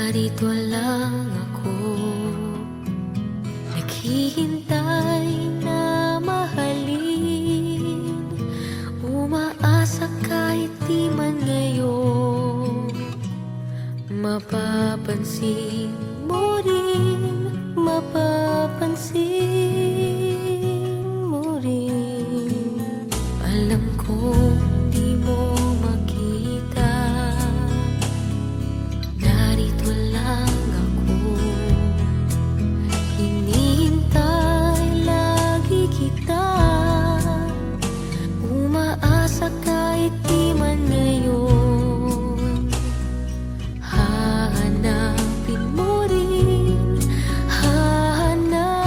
Narito lang ako, naghihintay na mahalin. Umaasa kahit di man ngayon mapapansin mo rin, mapapansin mo rin. Alam kong di mo makita, narito lang ako, hinihintay lagi kita. Umaasa kahit di man ngayon, hahanapin mo rin, hahanapin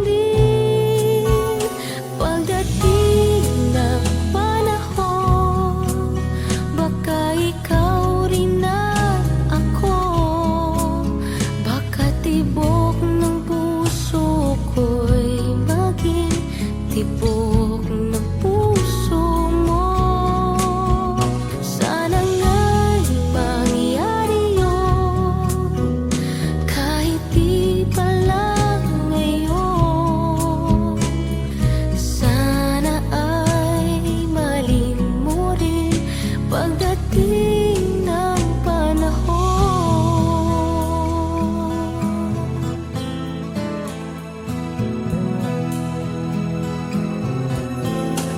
din. Pagdating ng panahon, baka ikaw rin at ako, baka tibok ng puso ko'y maging tibok ng puso mo. Sana nga'y mangyari yun, kahit di pa lang ngayon. Sana ay malin mo rin pagdating ng panahon.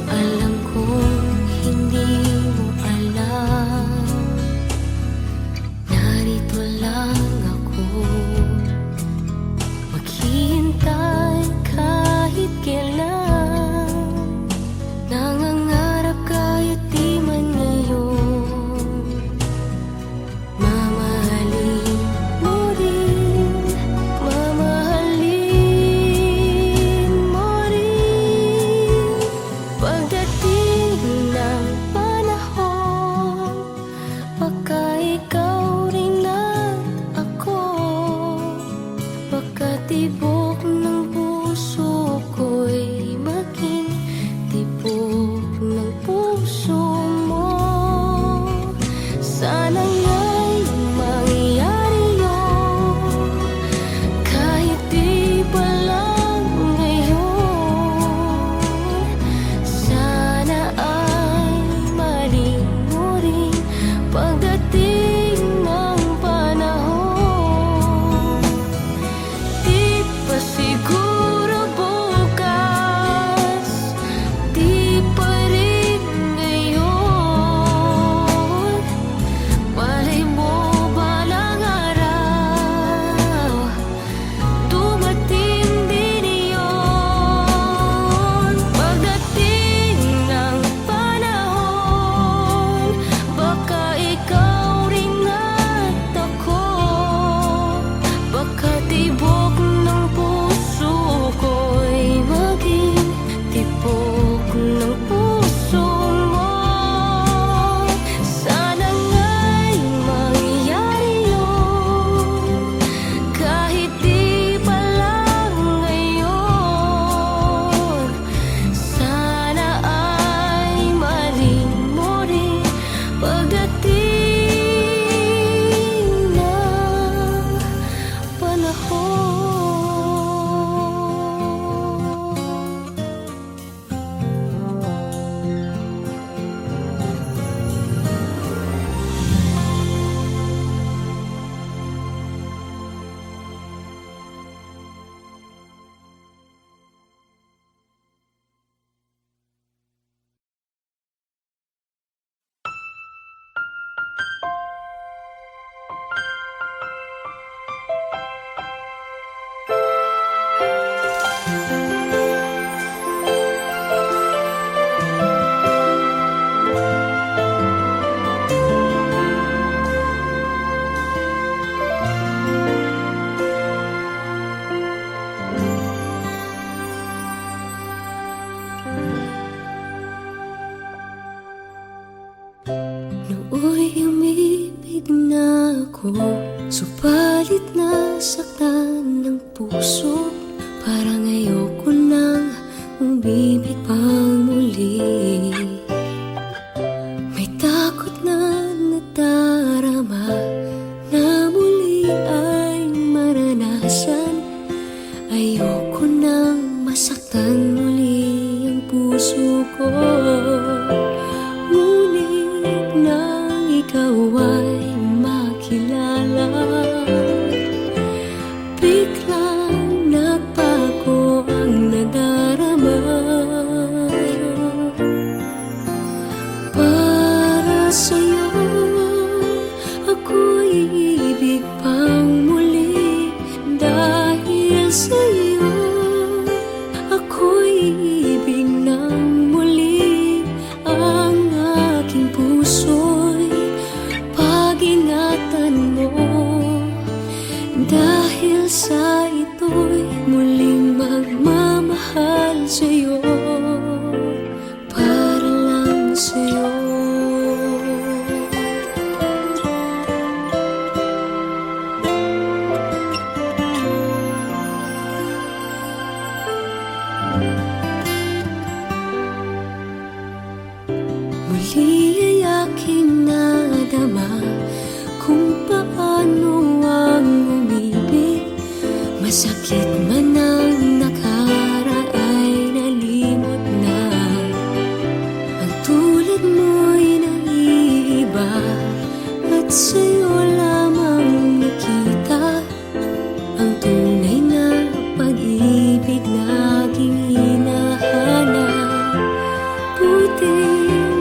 Alam kong hindi mo alam, narito lang ako, maghihintay kahit kailan. Nangangarap kahit di man ngayon, mamahalin mo rin, mamahalin mo rin. Pagdating ng panahon, baka ikaw rin at ako, baka tibok ng puso ko'y maging tibok ng puso mo. Sana nga'y mangyari yun, kahit di pa lang ngayon. Sana ay malin mo rin pagdating ng panahon. Di pa siguro bukas, di pa rin ngayon. Malay mo balang araw, dumating din iyon. Pagdating ng panahon, baka ikaw rin at ako, baka tibok ng puso ko'y maging tibok ng puso mo. Sana nga'y mangyari yun, kahit di pa lang ngayon. Sana ay malin mo rin pagdating ng panahon. Nooy umibig na ako, subalit nasaktan ng puso. Parang ayoko nang umibig pang muli. May takot na nadarama Dahil sa ito'y muling magmamahal sa'yo, para lang sa'yo. Muli ay aking nadama kung paano ang umibig. Masakit man ang nakaraan nalimot na. Ang tulad mo'y naiiba at sa'yo lamang nakita ang tunay na pag-ibig na aking hinahanap. Buti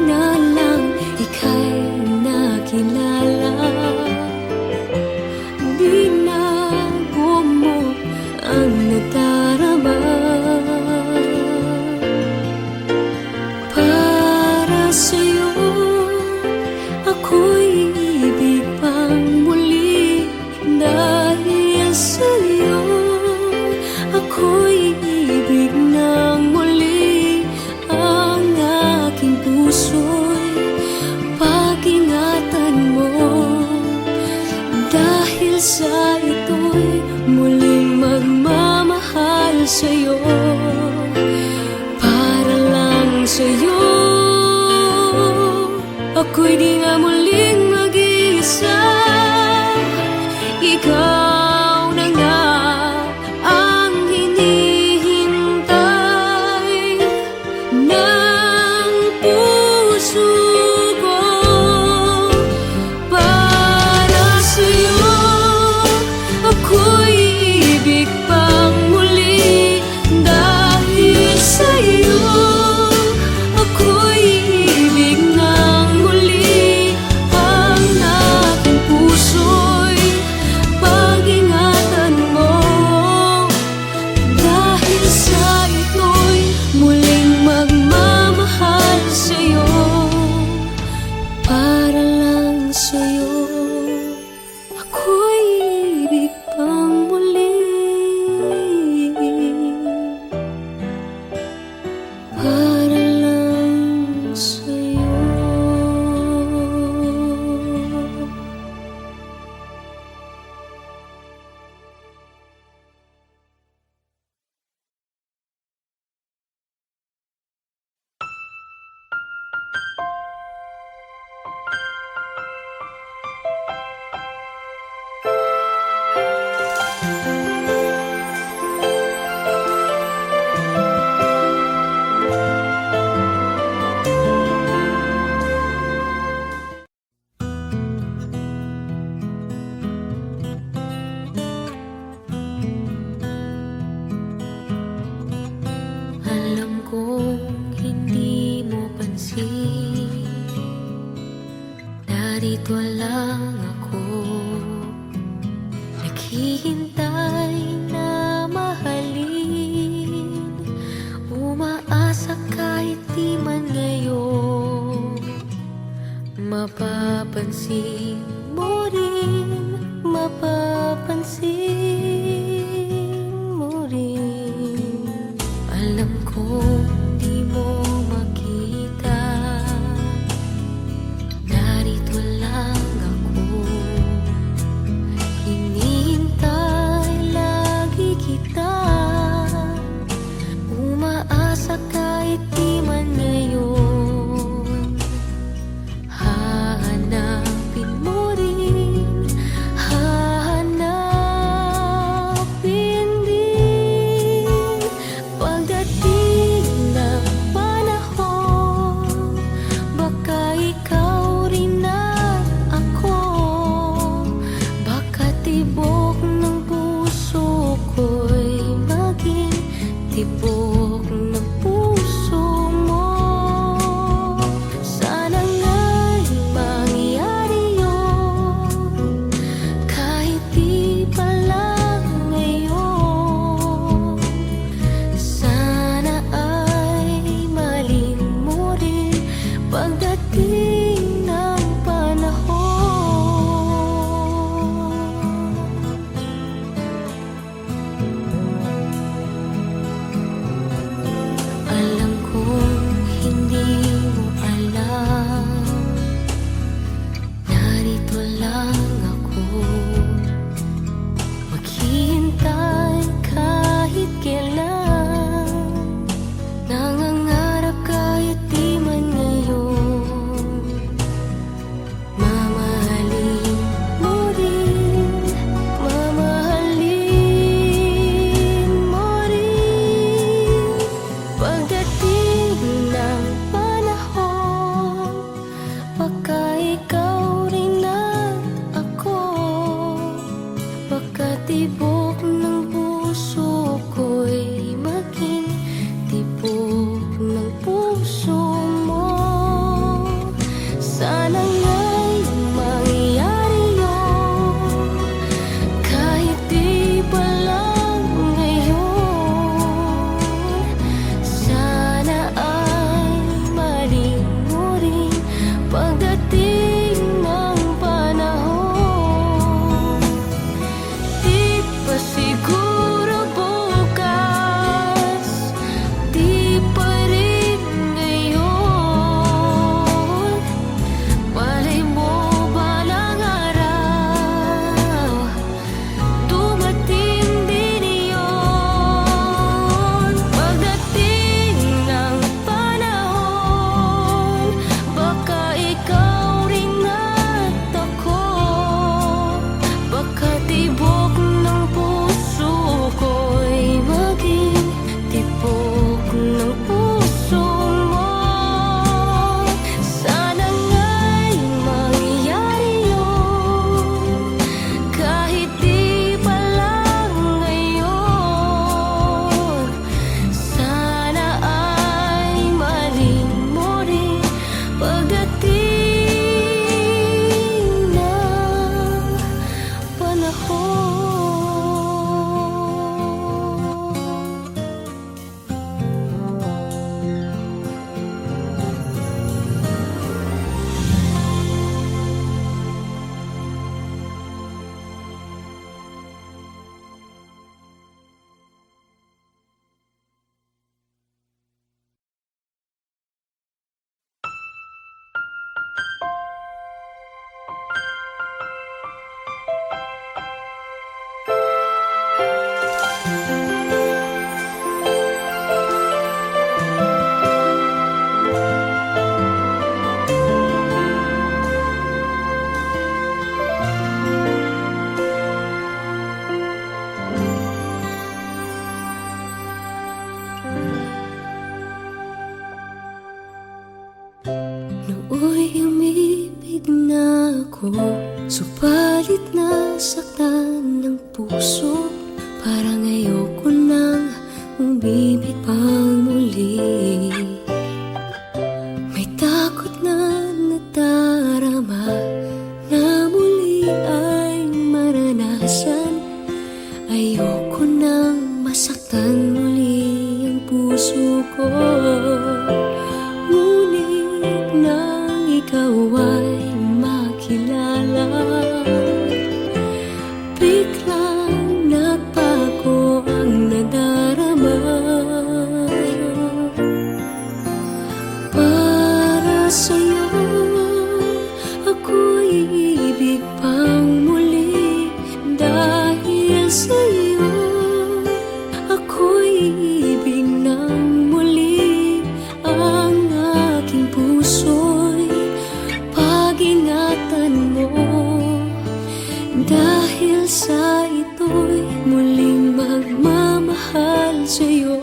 na lang ika'y nakilala. Binago mo ang nadarama. Para sa'yo ako'y ibig pang muli. Dahil sa'yo ako'y ibig ng muli. Ang aking puso'y pag-ingatan mo. Dahil sa ito'y muling magmamahal sa'yo, para lang sa'yo. Ako'y di nga muling mag-iisa. Ikaw na nga ang hinihintay ng puso ko. Para sa'yo ako'y ibig pang muli. Dahil sa'yo ako'y ibig ng muli. Ang aking puso'y pag-ingatan mo. Dahil sa ito'y muling magmamahal sa'yo, para lang sa'yo. Ako'y ibig pang muli, para lang sa'yo. Alam kong hindi mo pansin, narito lang ako, naghihintay na mahalin. Umaasa kahit di man ngayon, mapapansin mo rin, mapapansin mo rin. Alam kong di mo makita, narito lang ako, hinihintay lagi kita. Umaasa kahit di man ngayon, hahanapin mo Subalit nasaktan ng puso, parang ayoko nang umibig pang muli. May takot na nadarama na muli ay maranasan. Ayoko nang masaktan muli ang puso ko. Ngunit nang ikaw ay makilala, biglang nagbago ang nadarama. Para sa'yo ako'y iibig pang muli. Dahil sa'yo ako'y iibig ng muli. Ang aking puso'y pag-ingatan mo. Dahil sa ito'y muling magmamahal sa'yo,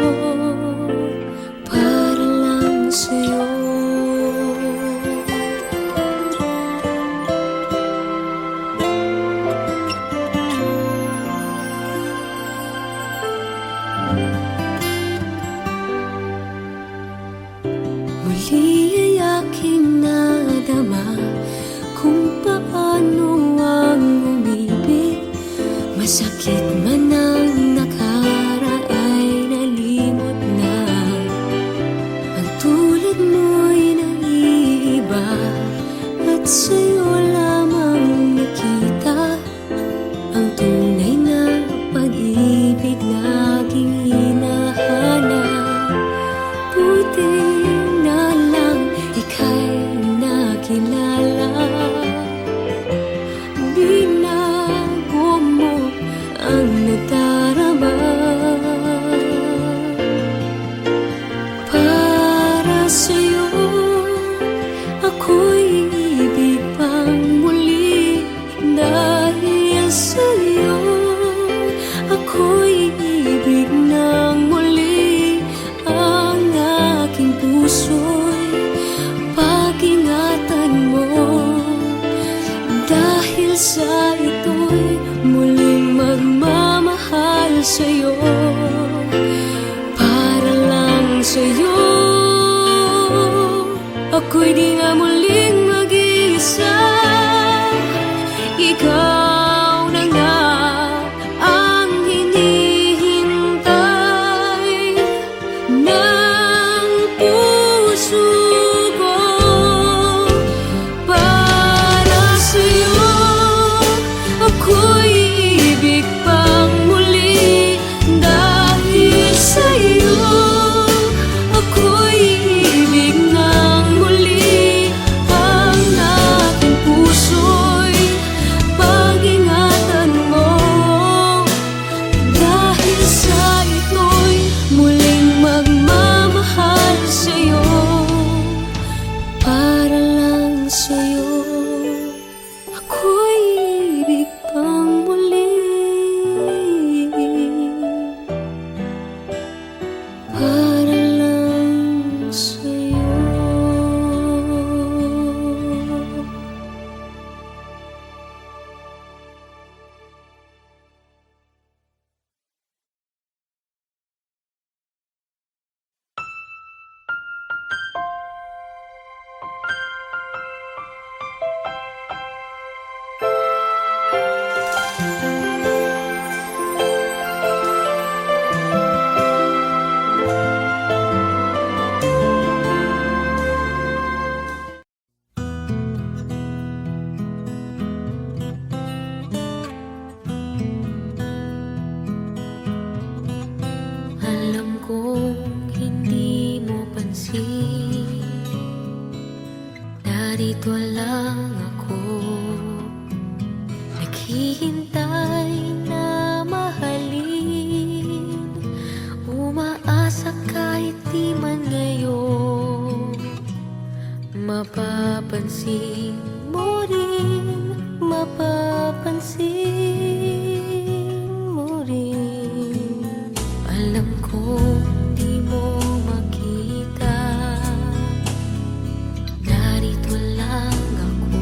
para lang sa'yo. Muli ay aking nadama kung paano ang umibig. Masakit man ang nakaraay, nalimot na. Ang tulad mo'y naiiba, at sa'yo lamang nakita ang tunay na pag-ibig na aking hinahanap. Buti na lang ika'y nakilala. Binago mo ang nadarama. Para sa'yo ako'y iibig pang muli. Dahil sa'yo ako'y iibig ng muli. Ang aking puso'y pag-ingatan mo. Dahil sa ito'y muling magmamahal sa'yo, para lang sa'yo. Ako'y di nga muling mag-iisa. Ikaw na nga ang hinihintay ng puso ko. Para sa'yo ako'y iibig pang muli. Dahil sa'yo ako'y iibig ng muli. Ang aking puso'y pag-ingatan mo. Dahil sa ito'y muling magmamahal sa'yo, para lang sa'yo. Ako'y iibig pang muli. Para lang sa'yo. Alam kong hindi mo pansin, narito lang ako, naghihintay na mahalin. Umaasa kahit di man ngayon, mapapansin mo rin, mapapansin mo rin. Alam kong di mo makita, narito lang ako,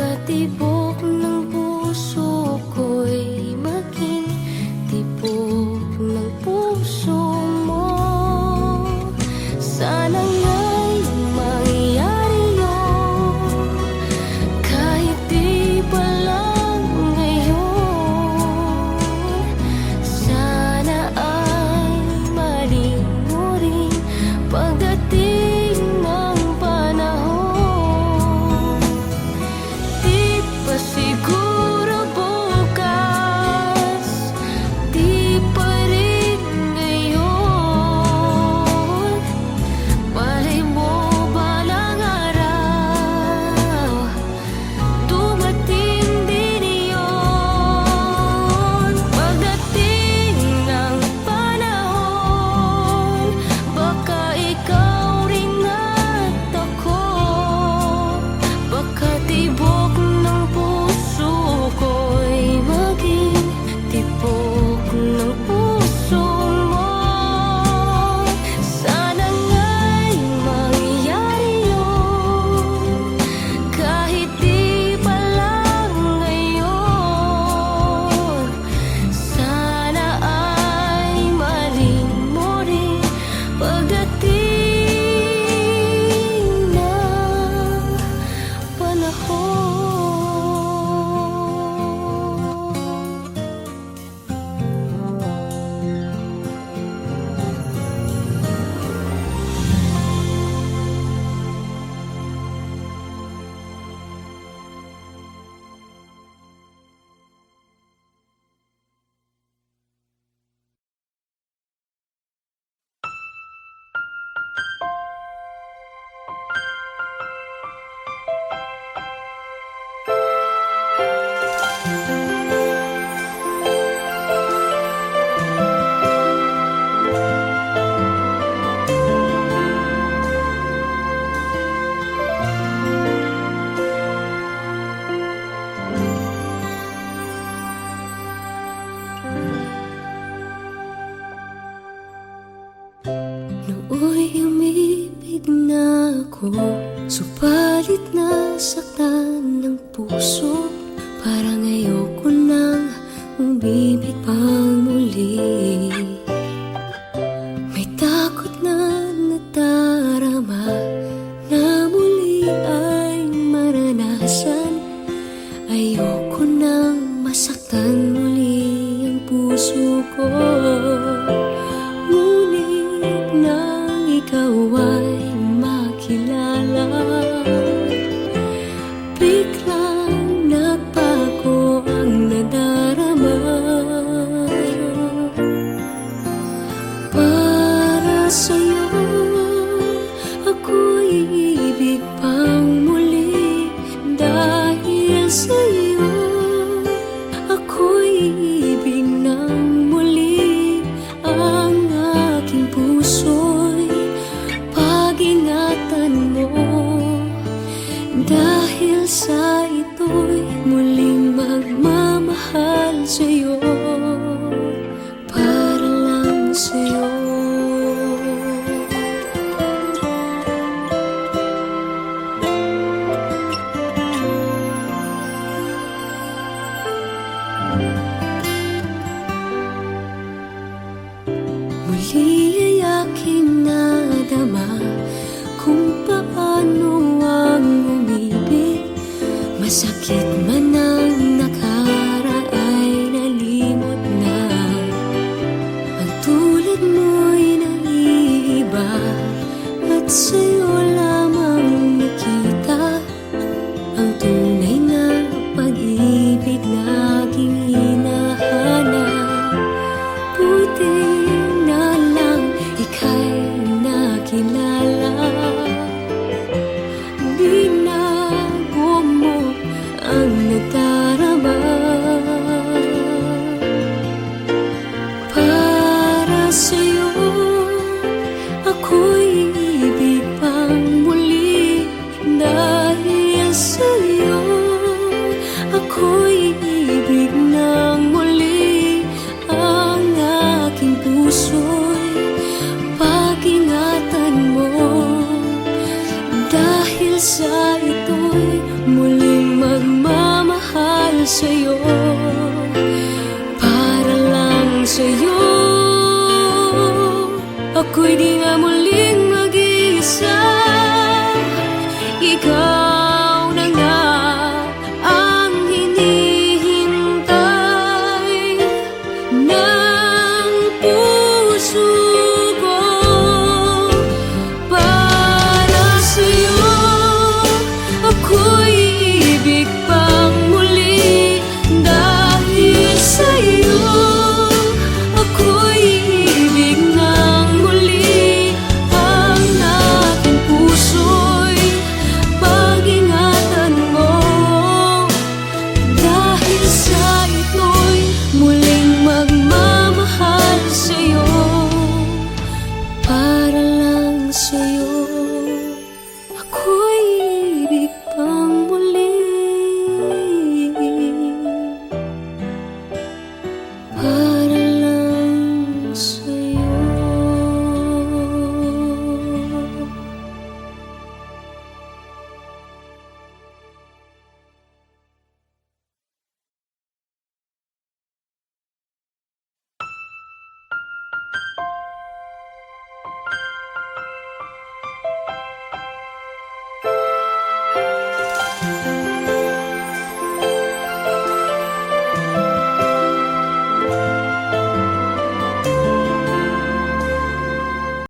Pagkatibok ng puso ko'y maging tibok ng puso mo. Sana nga'y mangyari yun, kahit di pa lang ngayon. Sana ay maling mo rin pagdating ng panahon. Di pa siguro bukas, di pa rin ngayon. Malay mo balang araw, dumating din iyon. Pagdating ng panahon, baka ikaw rin at ako, baka tibok ng puso ko'y maging tibok ng puso mo. Sana nga'y mangyari yun, kahit di pa lang ngayon. Sana ay maling mo rin pagdating ng panahon. Nooy umibig na ako, subalit nasaktan ng puso. Parang ayoko nang umibig pang muli. May takot na nadarama na muli ay maranasan. Ayoko nang masaktan muli ang puso ko. Ngunit nang ikaw ay makilala, biglang nagbago ang nadarama. Para sa'yo, ako'y ibig pang muli. Dahil sa'yo, ako'y ibig ng muli. Ang aking puso'y pag-ingatan mo. Dahil sa ito'y muling magmamahal sa'yo, para lang sa'yo. Muli ay aking nadama kung paano ang umibig. Masakit man ang nakara ay nalimot na. Ang tulad mo'y naiiba at sa'yo lamang nakita ang tunay